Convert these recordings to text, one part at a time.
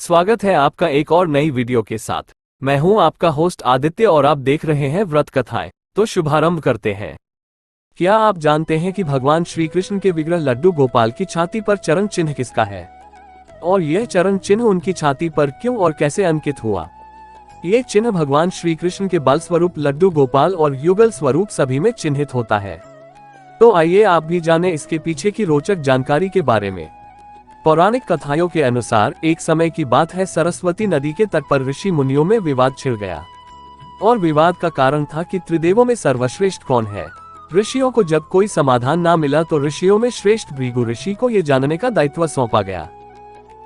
स्वागत है आपका एक और नई वीडियो के साथ। मैं हूं आपका होस्ट आदित्य और आप देख रहे हैं व्रत कथाएं। तो शुभारंभ करते हैं। क्या आप जानते हैं कि भगवान श्री कृष्ण के विग्रह लड्डू गोपाल की छाती पर चरण चिन्ह किसका है, और यह चरण चिन्ह उनकी छाती पर क्यों और कैसे अंकित हुआ? ये चिन्ह भगवान श्री कृष्ण के बाल स्वरूप लड्डू गोपाल और युगल स्वरूप सभी में चिन्हित होता है। तो आइए आप भी जानें इसके पीछे की रोचक जानकारी के बारे में। पौराणिक कथाओं के अनुसार एक समय की बात है, सरस्वती नदी के तट पर ऋषि मुनियों में विवाद छिड़ गया। और विवाद का कारण था कि त्रिदेवों में सर्वश्रेष्ठ कौन है। ऋषियों को जब कोई समाधान ना मिला तो ऋषियों में श्रेष्ठ भृगु ऋषि को यह जानने का दायित्व सौंपा गया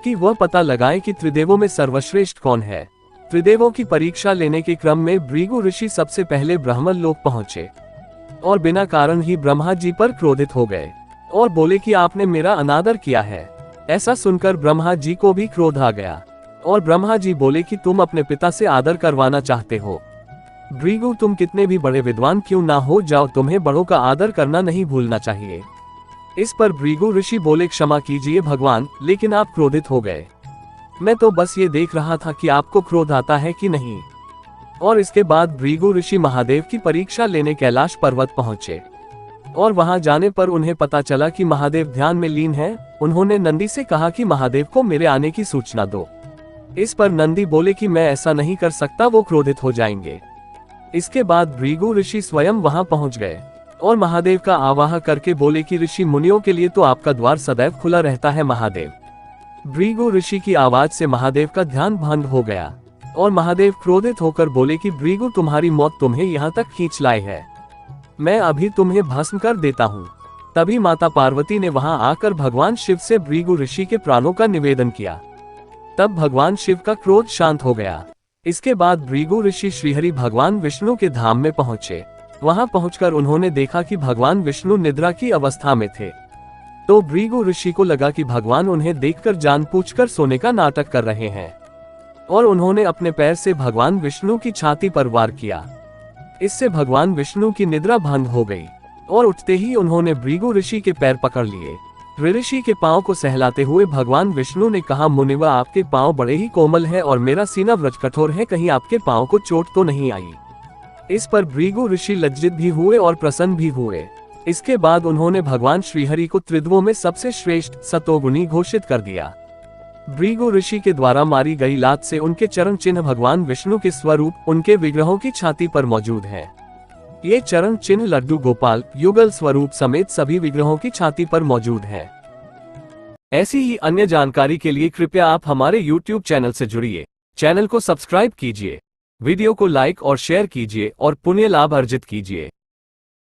कि वह पता लगाए कि त्रिदेवों में सर्वश्रेष्ठ कौन है। त्रिदेवों की परीक्षा लेने के क्रम में भृगु ऋषि सबसे पहले ब्रह्मन लोक पहुंचे और बिना कारण ही ब्रह्मा जी पर क्रोधित हो गए और बोले कि आपने मेरा अनादर किया है। ऐसा सुनकर ब्रह्मा जी को भी क्रोध आ गया और ब्रह्मा जी बोले कि तुम अपने पिता से आदर करवाना चाहते हो। भृगु, तुम कितने भी बड़े विद्वान क्यों ना हो जाओ, तुम्हें बड़ों का आदर करना नहीं भूलना चाहिए। इस पर भृगु ऋषि बोले, क्षमा कीजिए भगवान, लेकिन आप क्रोधित हो गए। मैं तो बस ये देख रहा था कि आपको क्रोध आता है कि नहीं। और इसके बाद भृगु ऋषि महादेव की परीक्षा लेने कैलाश पर्वत पहुंचे और वहां जाने पर उन्हें पता चला कि महादेव ध्यान में लीन हैं। उन्होंने नंदी से कहा कि महादेव को मेरे आने की सूचना दो। इस पर नंदी बोले कि मैं ऐसा नहीं कर सकता, वो क्रोधित हो जाएंगे। इसके बाद भृगु ऋषि स्वयं वहां पहुंच गए और महादेव का आवाहन करके बोले कि ऋषि मुनियों के लिए तो आपका द्वार सदैव खुला रहता है महादेव। भृगु ऋषि की आवाज से महादेव का ध्यान भंग हो गया और महादेव क्रोधित होकर बोले कि भृगु, तुम्हारी मौत तुम्हें यहाँ तक खींच लाई है, मैं अभी तुम्हें भस्म कर देता हूँ। तभी माता पार्वती ने वहां आकर भगवान शिव से भृगु ऋषि के प्राणों का निवेदन किया। तब भगवान शिव का क्रोध शांत हो गया। इसके बाद भृगु ऋषि श्रीहरि भगवान विष्णु के धाम में पहुंचे। वहां पहुंचकर उन्होंने देखा कि भगवान विष्णु निद्रा की अवस्था में थे। तो भृगु ऋषि को लगा कि भगवान उन्हें देखकर जानबूझकर सोने का नाटक कर रहे हैं और उन्होंने अपने पैर से भगवान विष्णु की छाती पर वार किया। इससे भगवान विष्णु की निद्रा भंग हो गई और उठते ही उन्होंने भृगु ऋषि के पैर पकड़ लिए। ऋषि के पांव को सहलाते हुए भगवान विष्णु ने कहा, मुनिवा, आपके पांव बड़े ही कोमल है और मेरा सीना व्रज कठोर है, कहीं आपके पांव को चोट तो नहीं आई। इस पर भृगु ऋषि लज्जित भी हुए और प्रसन्न भी हुए। इसके बाद उन्होंने भगवान श्रीहरि को त्रिदेवों में सबसे श्रेष्ठ सतोगुणी घोषित कर दिया। भृगु ऋषि के द्वारा मारी गई लात से उनके चरण चिन्ह भगवान विष्णु के स्वरूप उनके विग्रहों की छाती पर मौजूद है। ये चरण चिन्ह लड्डू गोपाल, युगल स्वरूप समेत सभी विग्रहों की छाती पर मौजूद है। ऐसी ही अन्य जानकारी के लिए कृपया आप हमारे YouTube चैनल से जुड़िए। चैनल को सब्सक्राइब कीजिए, वीडियो को लाइक और शेयर कीजिए और पुण्य लाभ अर्जित कीजिए।